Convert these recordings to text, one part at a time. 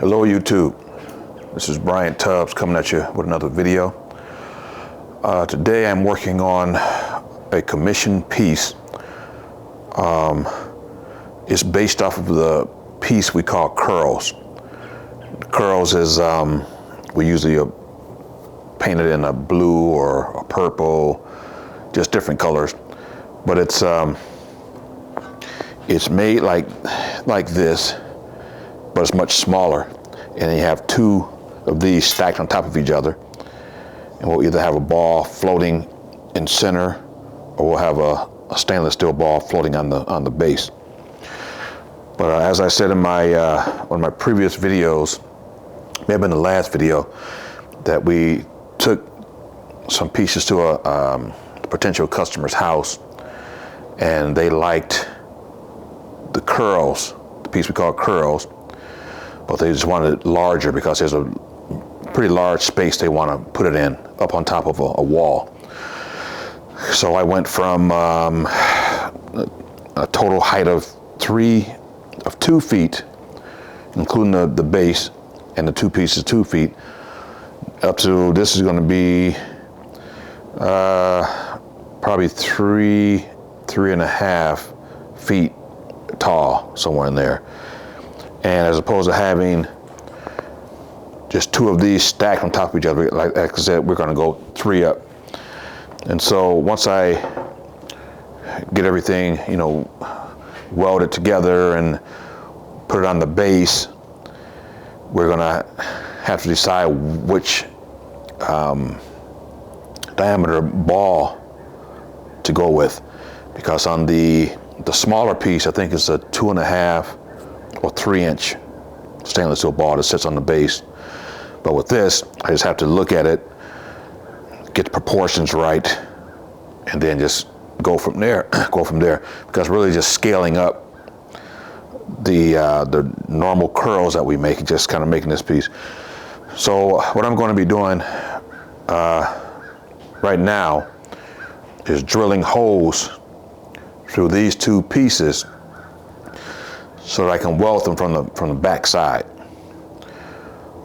Hello YouTube, this is Brian Tubbs coming at you with another video. Today I'm working on a commission piece. It's based off of the piece we call curls. Curls is, we usually paint it in a blue or a purple, just different colors. But it's made like this, but it's much smaller. And you have two of these stacked on top of each other. And we'll either have a ball floating in center, or we'll have a stainless steel ball floating on the base. But as I said in my one of my previous videos, maybe in the last video, that we took some pieces to a potential customer's house, and they liked the curls, the piece we call curls, but they just wanted it larger because there's a pretty large space they want to put it in up on top of a wall. So I went from a total height of 2 feet, including the base and the two pieces 2 feet, up to, this is going to be probably three and a half feet tall, somewhere in there. And as opposed to having just two of these stacked on top of each other, like I said, we're going to go 3 up. And so once I get everything, welded together and put it on the base, we're going to have to decide which diameter ball to go with, because on the smaller piece, I think it's a 2.5 or 3-inch stainless steel ball that sits on the base. But with this, I just have to look at it, get the proportions right, and then just go from there. Because really just scaling up the normal curls that we make, just kind of making this piece. So what I'm going to be doing right now is drilling holes through these two pieces so that I can weld them from the back side.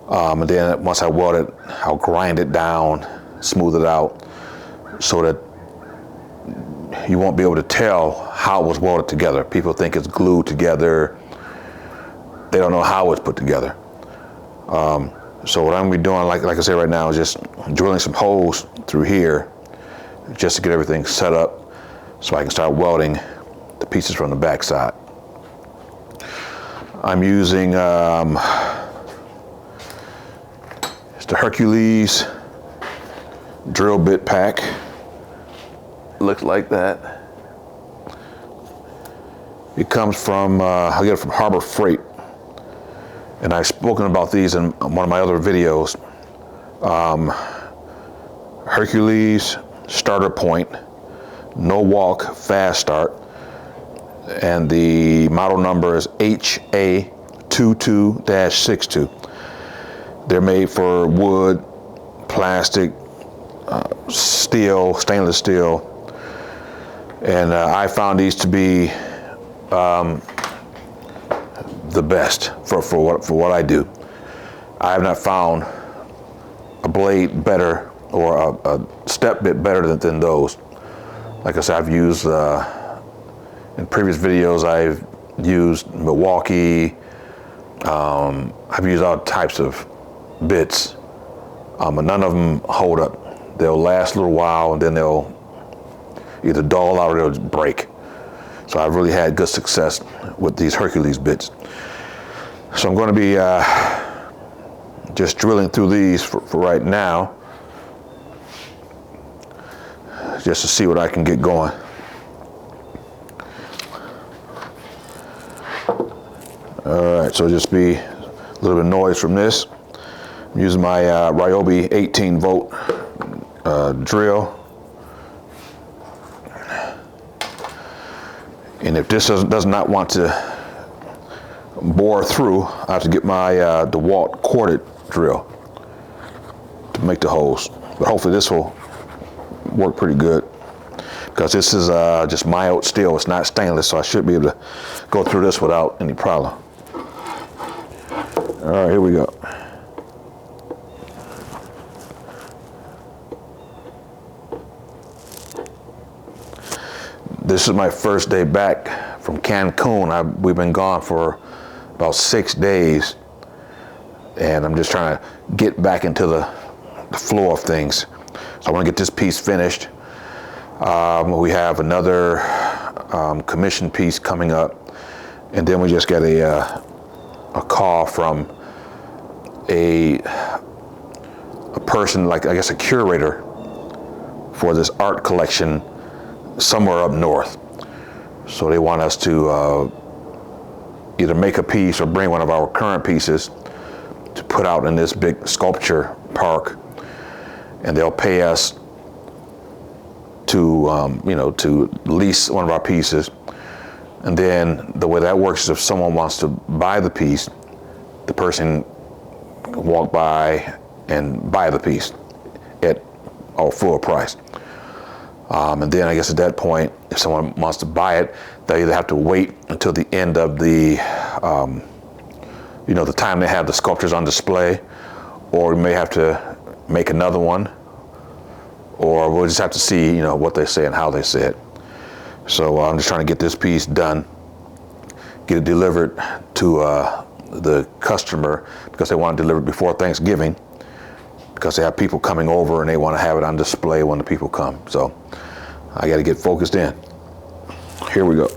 And then once I weld it, I'll grind it down, smooth it out, so that you won't be able to tell how it was welded together. People think it's glued together. They don't know how it's put together. So what I'm gonna be doing, like I said right now, is just drilling some holes through here just to get everything set up so I can start welding the pieces from the back side. I'm using it's the Hercules drill bit pack. Looks like that. It comes from, I get it from Harbor Freight. And I've spoken about these in one of my other videos. Hercules starter point, no walk, fast start. And the model number is HA22-62. They're made for wood, plastic, steel, stainless steel. And I found these to be the best for what I do. I have not found a blade better or a step bit better than those. Like I said, I've used in previous videos, I've used Milwaukee. I've used all types of bits, but none of them hold up. They'll last a little while, and then they'll either dull out or they'll break. So I've really had good success with these Hercules bits. So I'm going to be just drilling through these for right now, just to see what I can get going. All right, so just be a little bit of noise from this. I'm using my Ryobi 18-volt drill. And if this does not want to bore through, I have to get my DeWalt corded drill to make the holes. But hopefully this will work pretty good, because this is just mild steel. It's not stainless, so I should be able to go through this without any problem. All right, here we go. This is my first day back from Cancun. We've been gone for about 6 days, and I'm just trying to get back into the flow of things. So I want to get this piece finished. We have another commission piece coming up, and then we just get a call from a person, like I guess a curator for this art collection somewhere up north. So they want us to either make a piece or bring one of our current pieces to put out in this big sculpture park, and they'll pay us to to lease one of our pieces. And then the way that works is if someone wants to buy the piece, the person can walk by and buy the piece at full price. And then I guess at that point, if someone wants to buy it, they either have to wait until the end of the, the time they have the sculptures on display, or we may have to make another one, or we'll just have to see, what they say and how they say it. So I'm just trying to get this piece done, get it delivered to the customer, because they want to deliver it before Thanksgiving, because they have people coming over and they want to have it on display when the people come. So I got to get focused in. Here we go.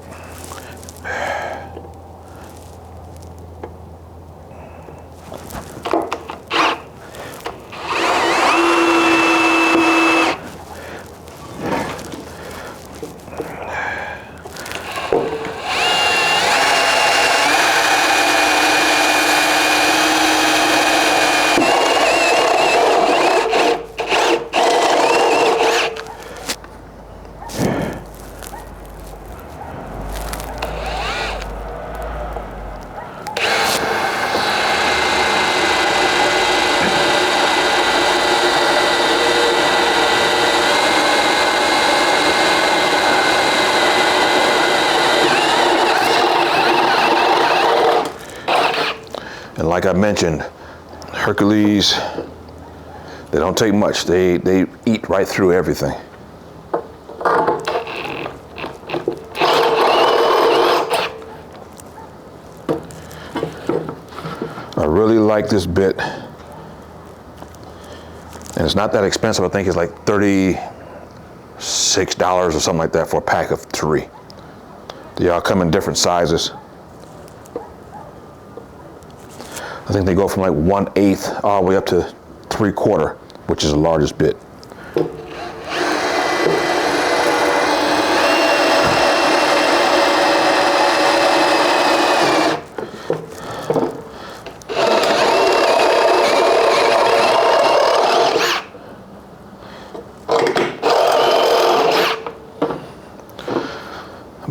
And like I mentioned, Hercules, they don't take much. They eat right through everything. I really like this bit. And it's not that expensive. I think it's like $36 or something like that for a pack of 3. They all come in different sizes. I think they go from like 1/8 all the way up to 3/4, which is the largest bit.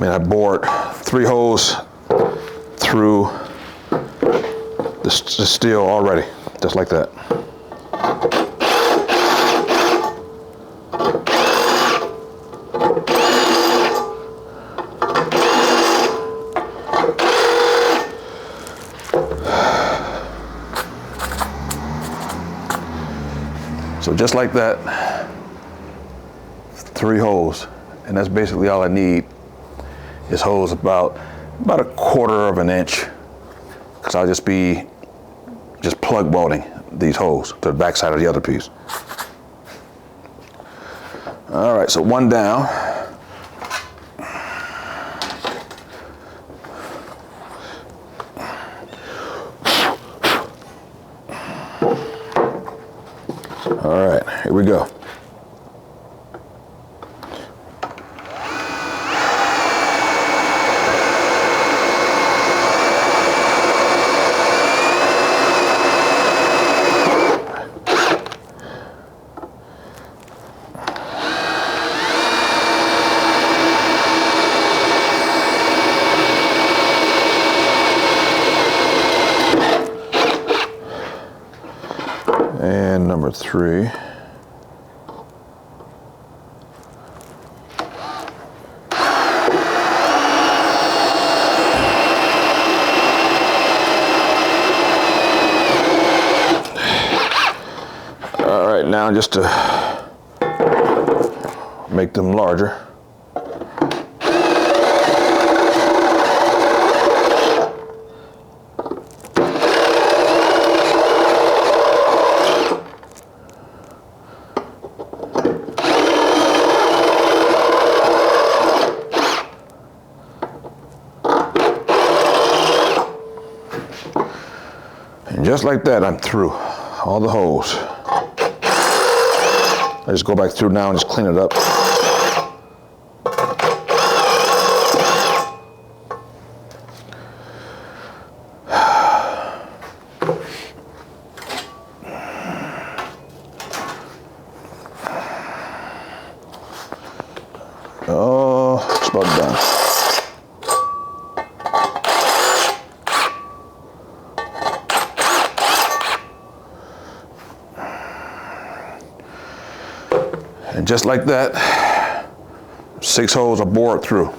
I bored 3 holes through the steel already, just like that. So just like that, 3 holes, and that's basically all I need. Is holes about 1/4 of an inch, because I'll just be plug welding these holes to the back side of the other piece. All right, so one down. All right, here we go. And number 3. now just to make them larger. And just like that, I'm through all the holes. I just go back through now and just clean it up. Oh, it's about done. And just like that, 6 holes are bored through.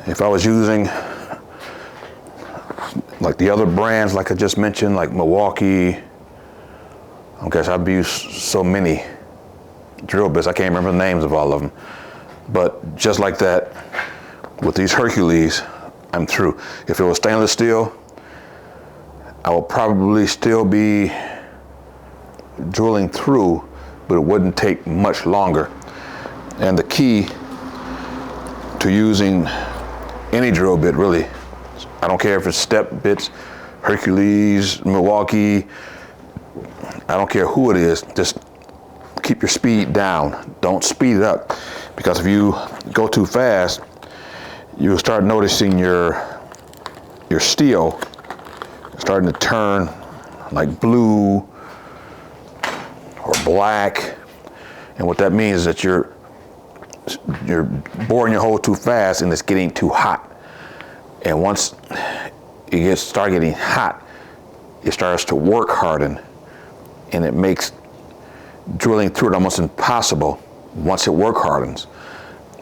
If I was using like the other brands, like I just mentioned, like Milwaukee, I guess I've used so many drill bits, I can't remember the names of all of them. But just like that, with these Hercules, I'm through. If it was stainless steel, I will probably still be drilling through, but it wouldn't take much longer. And the key to using any drill bit, really, I don't care if it's step bits, Hercules, Milwaukee, I don't care who it is, just keep your speed down. Don't speed it up, because if you go too fast, you'll start noticing your steel starting to turn like blue or black, and what that means is that you're boring your hole too fast and it's getting too hot. And once it start getting hot, it starts to work harden, and it makes drilling through it almost impossible once it work hardens.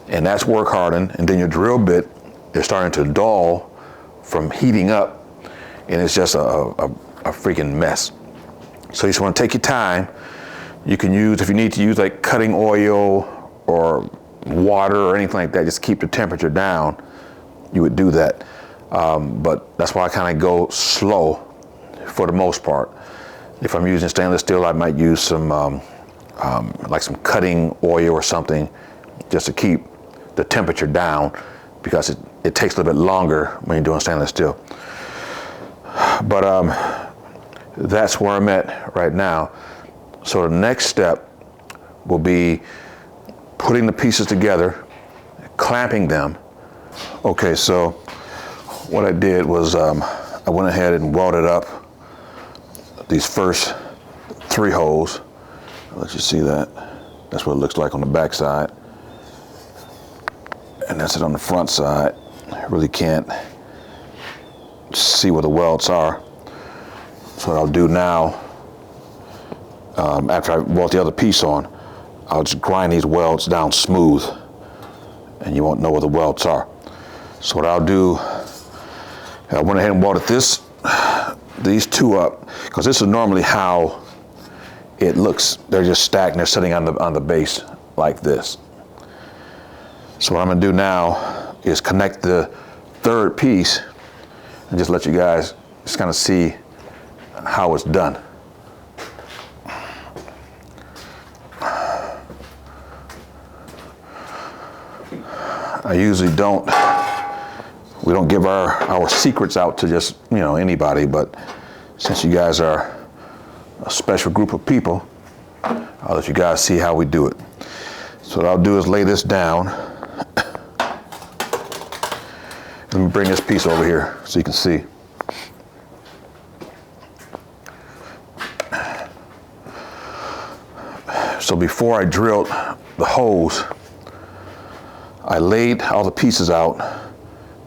And that's work hardened, and then your drill bit is starting to dull from heating up, and it's just a freaking mess. So you just want to take your time. You can use, if you need to use like cutting oil or water or anything like that, just keep the temperature down, you would do that. But that's why I kind of go slow for the most part. If I'm using stainless steel, I might use some like some cutting oil or something just to keep the temperature down, because it takes a little bit longer when you're doing stainless steel. But that's where I'm at right now. So the next step will be putting the pieces together, clamping them. Okay, so what I did was I went ahead and welded up these first 3 holes. I'll let you see that. That's what it looks like on the back side. And that's it on the front side. I really can't see where the welds are. So what I'll do now, after I weld the other piece on, I'll just grind these welds down smooth, and you won't know where the welds are. So what I'll do, I went ahead and welded these 2 up, because this is normally how it looks. They're just stacked and they're sitting on the base like this. So what I'm gonna do now is connect the 3rd piece and just let you guys just kind of see how it's done. I usually we don't give our secrets out to just, anybody, but since you guys are a special group of people, I'll let you guys see how we do it. So what I'll do is lay this down. Let me bring this piece over here so you can see. So before I drilled the holes, I laid all the pieces out,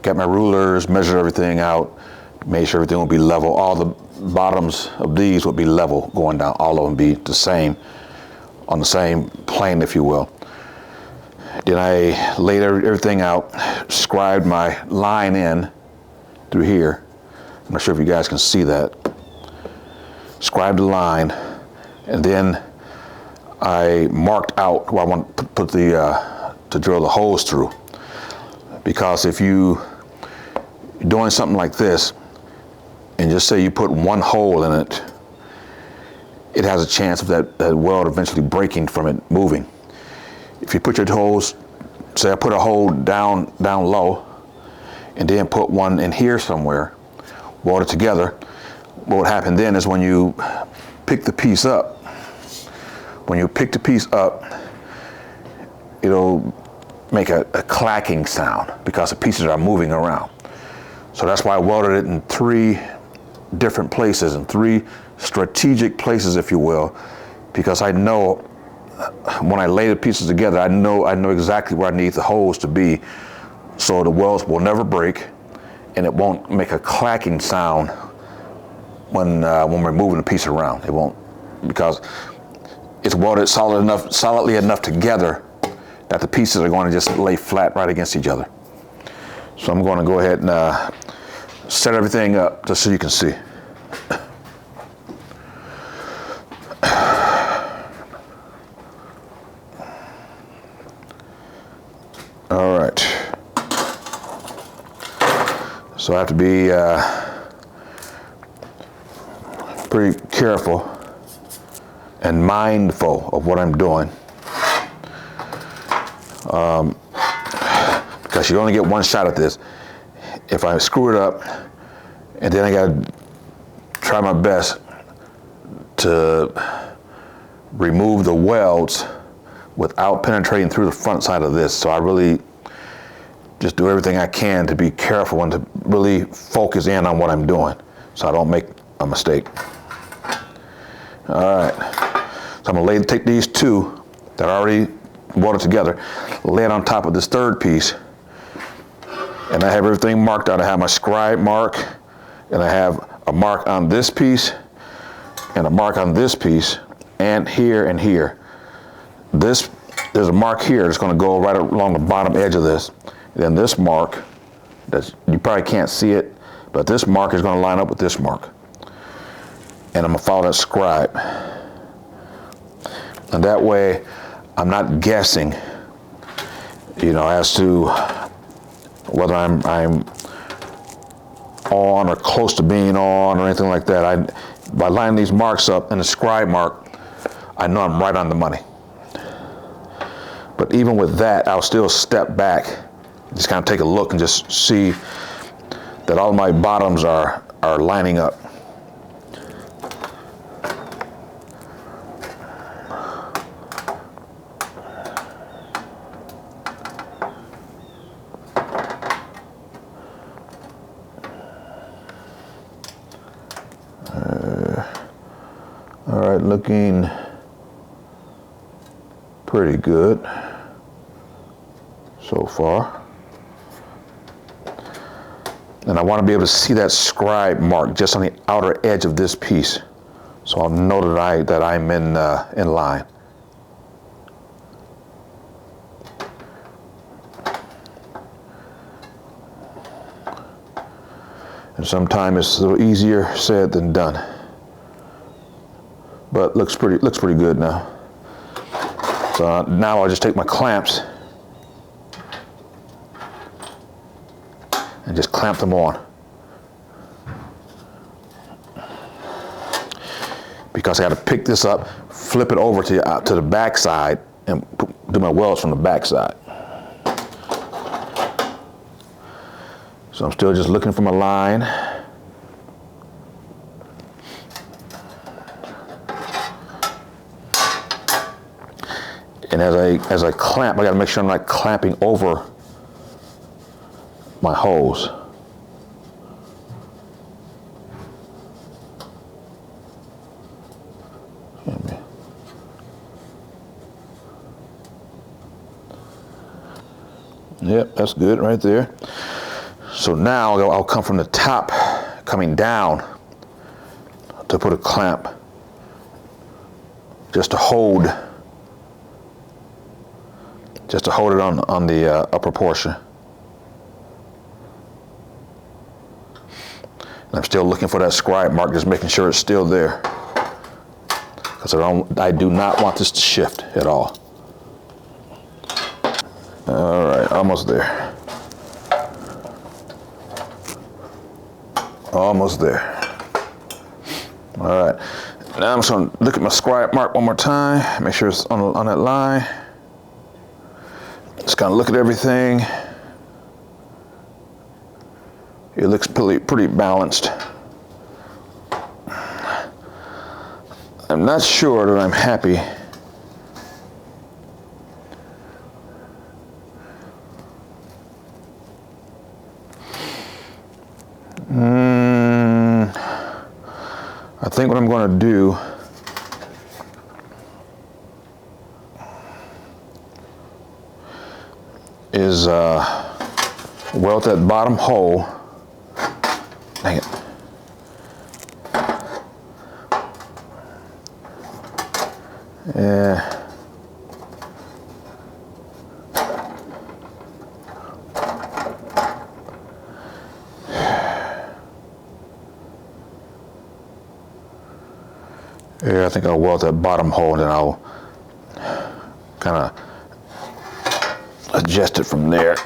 got my rulers, measured everything out, made sure everything would be level. All the bottoms of these would be level going down. All of them be the same, on the same plane, if you will. Then I laid everything out, scribed my line in through here. I'm not sure if you guys can see that. scribed the line, and then I marked out where I want to put to drill the holes through. Because if you're doing something like this, and just say you put one hole in it, it has a chance of that weld eventually breaking from it moving. If you put your holes, say I put a hole down low, and then put one in here somewhere, weld it together, what would happen then is when you pick the piece up, it'll make a clacking sound because the pieces are moving around. So that's why I welded it in 3 different places, in 3 strategic places, if you will, because I know when I lay the pieces together, I know exactly where I need the holes to be, so the welds will never break, and it won't make a clacking sound when we're moving the piece around. It won't, because it's welded solidly enough together that the pieces are going to just lay flat right against each other. So I'm going to go ahead and set everything up just so you can see. All right. So I have to be pretty careful and mindful of what I'm doing. Because you only get one shot at this. If I screw it up, and then I gotta try my best to remove the welds without penetrating through the front side of this. So I really just do everything I can to be careful and to really focus in on what I'm doing so I don't make a mistake. All right, so I'm gonna take these 2 that I already welded together, lay it on top of this 3rd piece, and I have everything marked out. I have my scribe mark, and I have a mark on this piece, and a mark on this piece, and here and here. There's a mark here that's going to go right along the bottom edge of this. And then this mark, you probably can't see it, but this mark is going to line up with this mark. And I'm going to follow that scribe. And that way, I'm not guessing, as to whether I'm on or close to being on or anything like that. By lining these marks up and the scribe mark, I know I'm right on the money. But even with that, I'll still step back, just kind of take a look and just see that all my bottoms are lining up. All right, looking pretty good so far. And I want to be able to see that scribe mark just on the outer edge of this piece, so I'll know that I'm in line. And sometimes it's a little easier said than done, but looks pretty good now. So now I'll just take my clamps and just clamp them on, because I got to pick this up, flip it over to the back side, and do my welds from the back side. So I'm still just looking for my line. And as I clamp, I gotta make sure I'm not clamping over my holes. Yep, that's good right there. So now I'll come from the top, coming down to put a clamp, just to hold it on the upper portion. And I'm still looking for that scribe mark, just making sure it's still there. because I do not want this to shift at all. All right, almost there. Almost there. All right, now I'm just gonna look at my scribe mark one more time, make sure it's on that line. Just kind of look at everything. It looks pretty balanced. I'm not sure that I'm happy. I think what I'm going to do is weld that bottom hole. Dang it. Yeah. Yeah, I think I'll weld that bottom hole and then I'll kind of adjust it from there.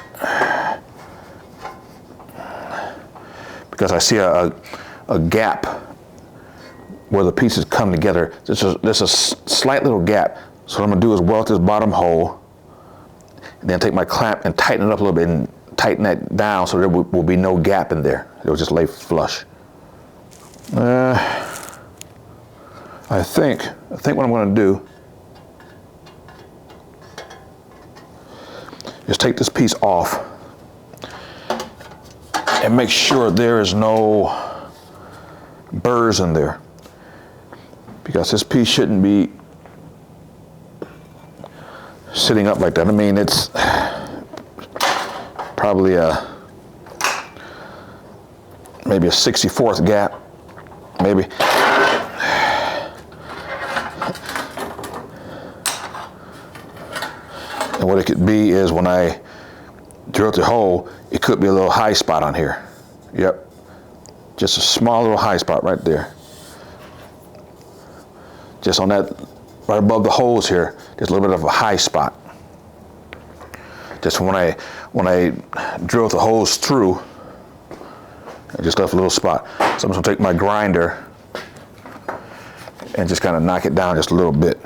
Because I see a gap where the pieces come together. There's a slight little gap. So what I'm gonna do is weld this bottom hole and then take my clamp and tighten it up a little bit and tighten that down so there will be no gap in there. It'll just lay flush. I think what I'm going to do is take this piece off and make sure there is no burrs in there, because this piece shouldn't be sitting up like that. I mean, it's probably maybe a 64th gap, maybe. And what it could be is when I drill the hole, it could be a little high spot on here. Yep. Just a small little high spot right there. Just on that, right above the holes here, there's a little bit of a high spot. Just when I drill the holes through, I just left a little spot. So I'm just gonna take my grinder and just kind of knock it down just a little bit.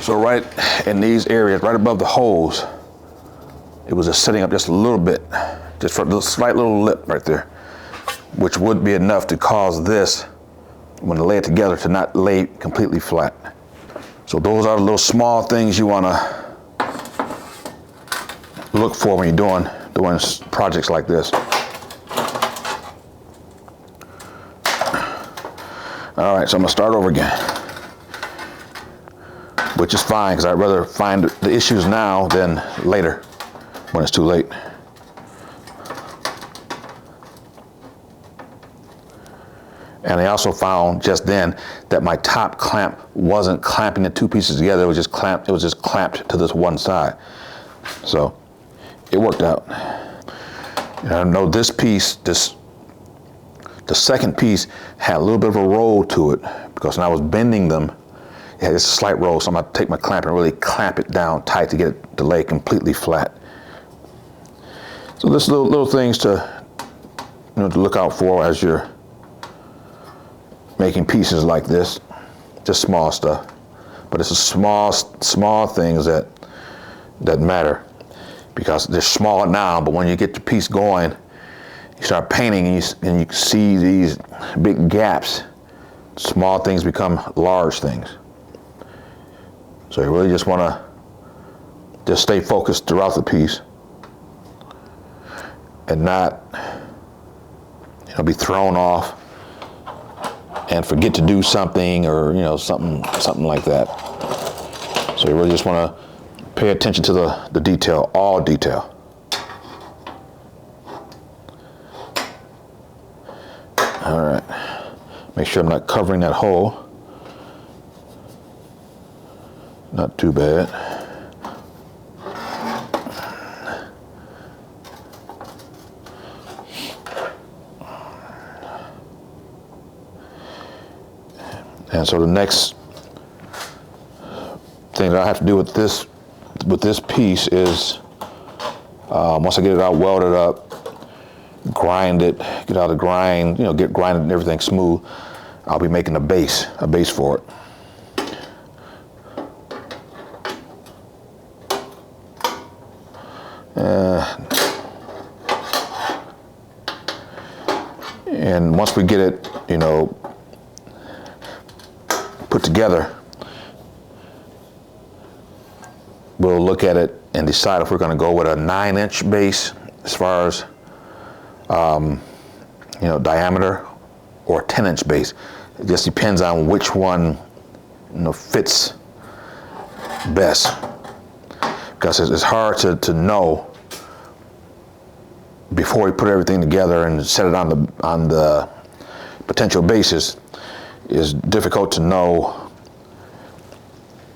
So right in these areas, right above the holes, it was just sitting up just a little bit, just for a slight little lip right there, which would be enough to cause this, when I lay it together, to not lay completely flat. So those are the little small things you want to look for when you're doing projects like this. All right, so I'm gonna start over again, which is fine, because I'd rather find the issues now than later when it's too late. And I also found just then that my top clamp wasn't clamping the two pieces together. It was just clamped to this one side. So it worked out. And I know this piece, the second piece had a little bit of a roll to it, because when I was bending them, it had this slight roll. So I'm gonna take my clamp and really clamp it down tight to get it to lay completely flat. So there's little things to look out for as you're making pieces like this. Just small stuff, but it's the small things that matter, because they're small now, but when you get the piece going, you start painting and you see these big gaps. Small things become large things. So you really just want to just stay focused throughout the piece and not be thrown off and forget to do something, or something like that. So you really just want to pay attention to the detail, all detail. Make sure I'm not covering that hole. Not too bad. And so the next thing that I have to do with this piece is, once I get it all welded up, grind it, get out of the grind, get grinded and everything smooth, I'll be making a base for it. And once we get it, put together, we'll look at it and decide if we're going to go with a 9-inch base as far as diameter, or a 10-inch base. It just depends on which one fits best, because it's hard to know before we put everything together and set it on the potential bases. It's difficult to know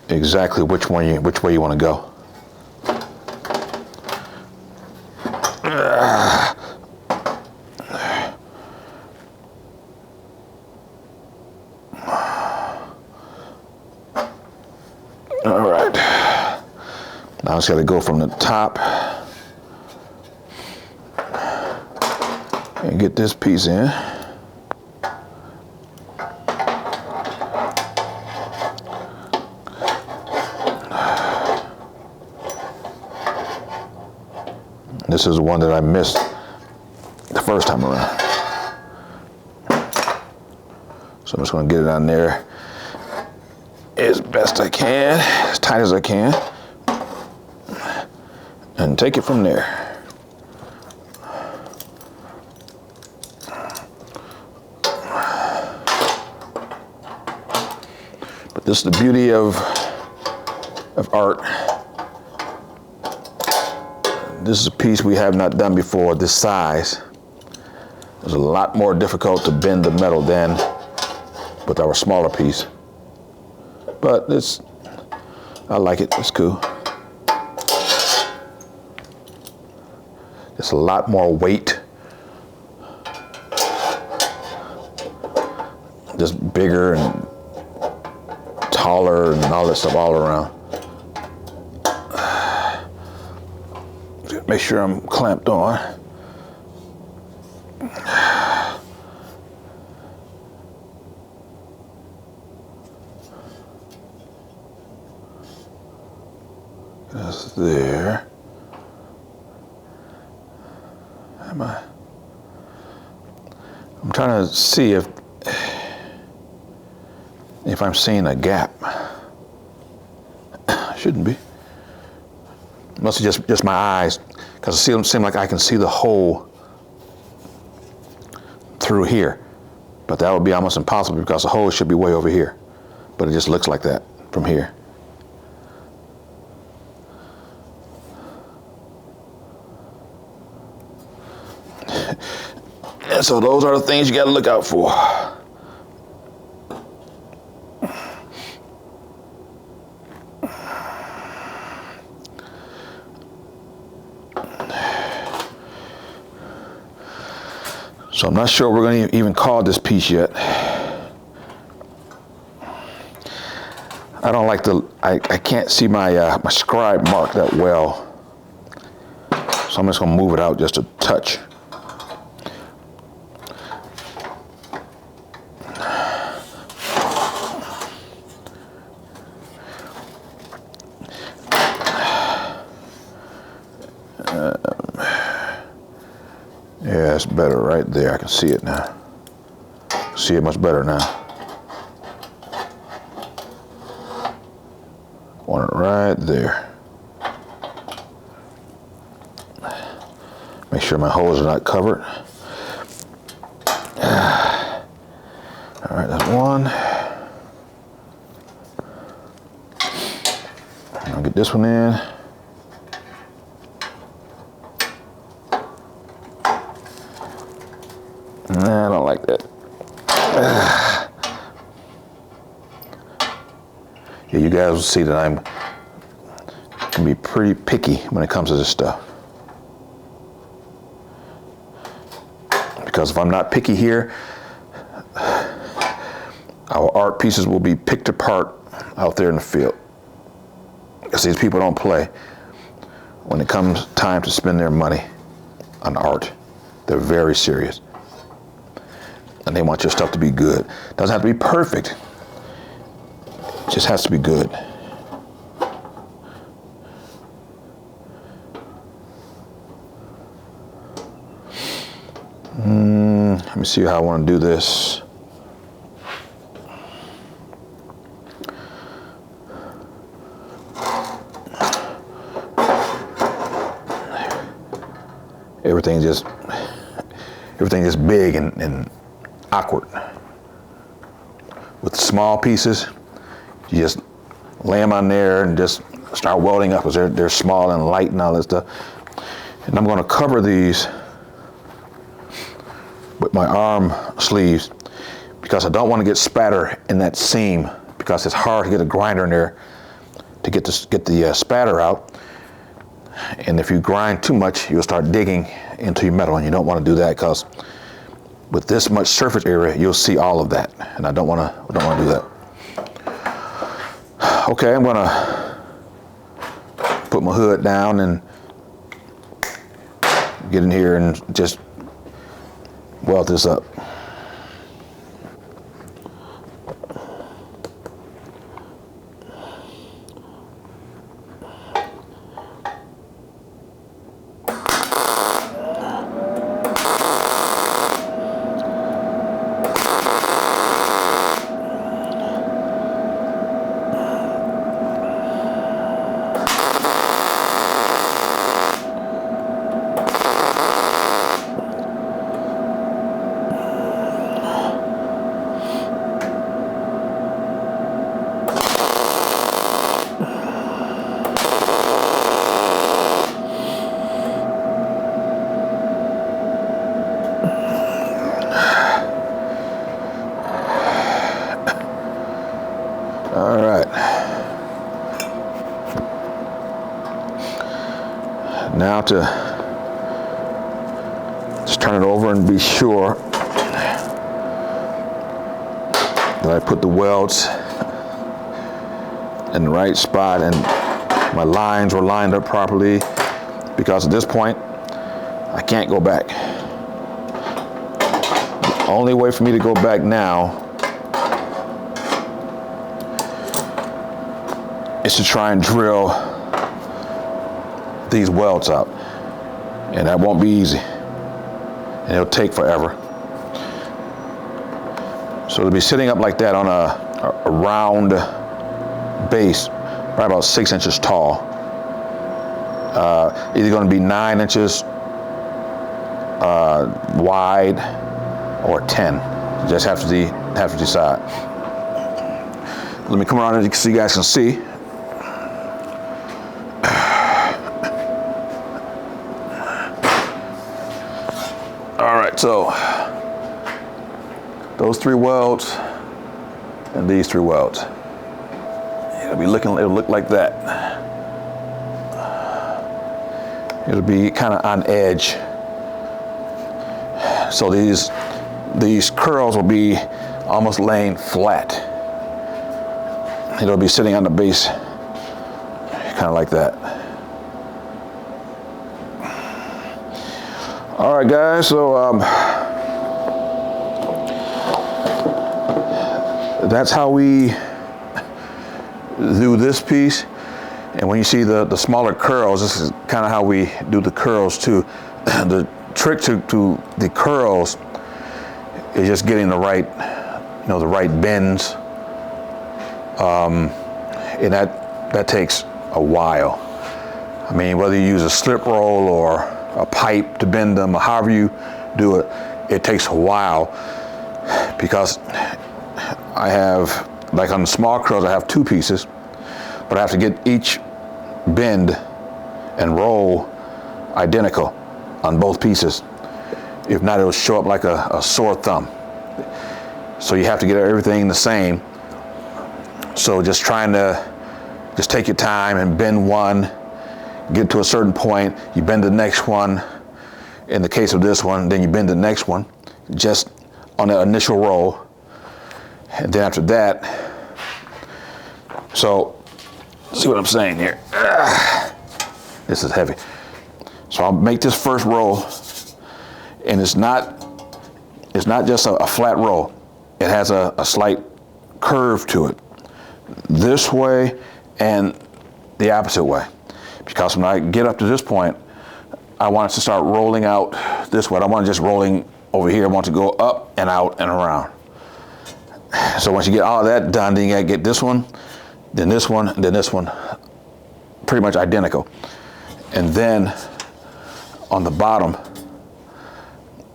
exactly which way you want to go. All right. Now I just got to go from the top and get this piece in. This is the one that I missed the first time around. So I'm just going to get it on there as best I can, as tight as I can, and take it from there. But this is the beauty of art. This is a piece we have not done before, this size. It's a lot more difficult to bend the metal than with our smaller piece. But I like it, it's cool. It's a lot more weight. Just bigger and taller and all that stuff all around. Make sure I'm clamped on. That's there. I'm trying to see if I'm seeing a gap. Shouldn't be. Must be just my eyes, because it seems like I can see the hole through here. But that would be almost impossible, because the hole should be way over here. But it just looks like that from here. And so those are the things you got to look out for. So I'm not sure we're going to even call this piece yet. I don't like I can't see my my scribe mark that well. So I'm just going to move it out just a touch. Yeah, it's better right there. I can see it now. See it much better now. Want it right there. Make sure my holes are not covered. All right, that's one. I'll get this one in. Nah, I don't like that. guys will see that I can be pretty picky when it comes to this stuff. Because if I'm not picky here, our art pieces will be picked apart out there in the field. Because these people don't play when it comes time to spend their money on art. They're very serious. And they want your stuff to be good. Doesn't have to be perfect. It just has to be good. Let me see how I want to do this. Everything's just big and awkward. With small pieces, you just lay them on there and just start welding up because they're small and light and all that stuff. And I'm going to cover these with my arm sleeves because I don't want to get spatter in that seam, because it's hard to get a grinder in there to get the spatter out. And if you grind too much, you'll start digging into your metal, and you don't want to do that, because with this much surface area, you'll see all of that, and I don't want to do that. Okay, I'm going to put my hood down and get in here and just weld this up. All right. Now to just turn it over and be sure that I put the welds in the right spot and my lines were lined up properly, because at this point I can't go back. The only way for me to go back now is to try and drill these welds out. And that won't be easy. And it'll take forever. So to be sitting up like that on a round base, probably about 6 inches tall, either going to be 9 inches wide or 10. You just have to decide. Let me come around so you guys can see. All right, so those 3 welds and these 3 welds. It'll look like that. It'll be kind of on edge. So these curls will be almost laying flat. It'll be sitting on the base, kind of like that. All right, guys, so that's how we do this piece. And when you see the smaller curls, this is kind of how we do the curls too. The trick to the curls is just getting the right, the right bends. And that takes a while. I mean, whether you use a slip roll or a pipe to bend them, or however you do it, it takes a while, because I have, like on the small curls, I have 2 pieces, but I have to get each bend and roll identical on both pieces. If not, it'll show up like a sore thumb. So you have to get everything the same. So just trying to Just take your time and bend one, get to a certain point, you bend the next one. In the case of this one, then you bend the next one, just on the initial roll. And then after that, so, see what I'm saying here? This is heavy. So I'll make this first roll, and it's not just a flat roll. It has a slight curve to it, this way and the opposite way. Because when I get up to this point, I want it to start rolling out this way. I don't want it just rolling over here. I want it to go up and out and around. So once you get all that done, then you gotta get this one, then this one, then this one, pretty much identical. And then on the bottom,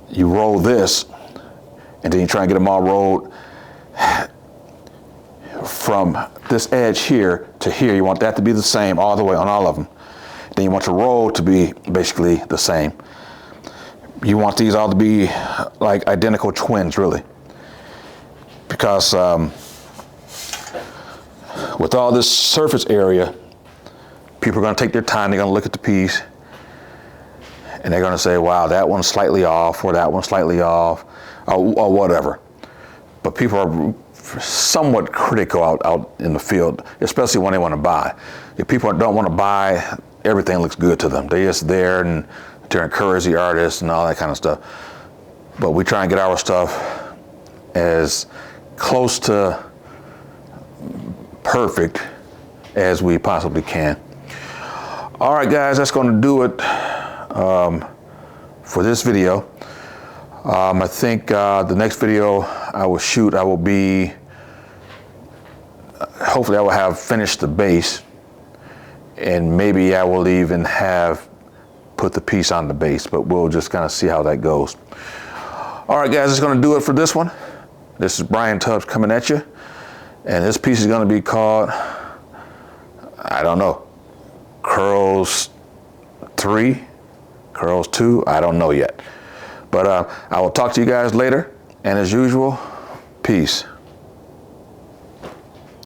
you roll this, and then you try and get them all rolled from this edge here to here. You want that to be the same all the way on all of them. Then you want your roll to be basically the same. You want these all to be like identical twins, really. Because with all this surface area, people are going to take their time, they're going to look at the piece, and they're going to say, wow, that one's slightly off, or that one's slightly off, or whatever. But people are somewhat critical out in the field, especially when they want to buy. If people don't want to buy, everything looks good to them. They're just there and to encourage the artists and all that kind of stuff. But we try and get our stuff as close to perfect as we possibly can. All right, guys, that's going to do it for this video. I think the next video I will shoot, hopefully I will have finished the base, and maybe I will even have put the piece on the base, but we'll just kind of see how that goes. All right, guys, that's going to do it for this one. This is Brian Tubbs coming at you, and this piece is going to be called, I don't know, Curls 3, Curls 2, I don't know yet. But I will talk to you guys later, and as usual, peace.